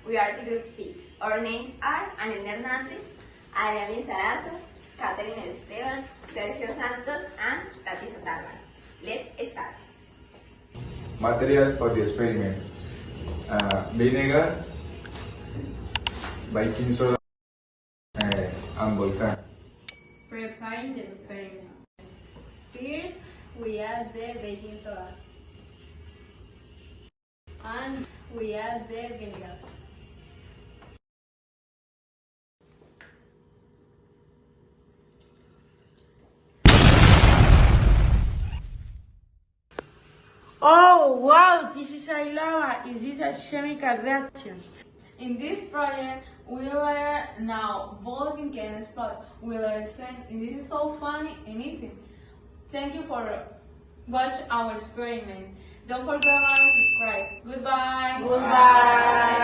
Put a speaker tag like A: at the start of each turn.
A: We are the group 6. Our names are Anel Hernandez, Ariel Lizarazo, Catherine Esteban, Sergio Santos, and Tati Sandarma. Let's start.
B: Materials for the experiment: vinegar, baking soda, and volcano.
C: Preparing the experiment. First, we add the baking soda. And we add the vinegar.
D: Oh wow, this is a lava. Is this a chemical reaction?
C: In this project, we learn now volcano can explode. We learn same, and this is so funny and easy. Thank you for watching our experiment. Don't forget to like and subscribe. Goodbye.
A: Goodbye.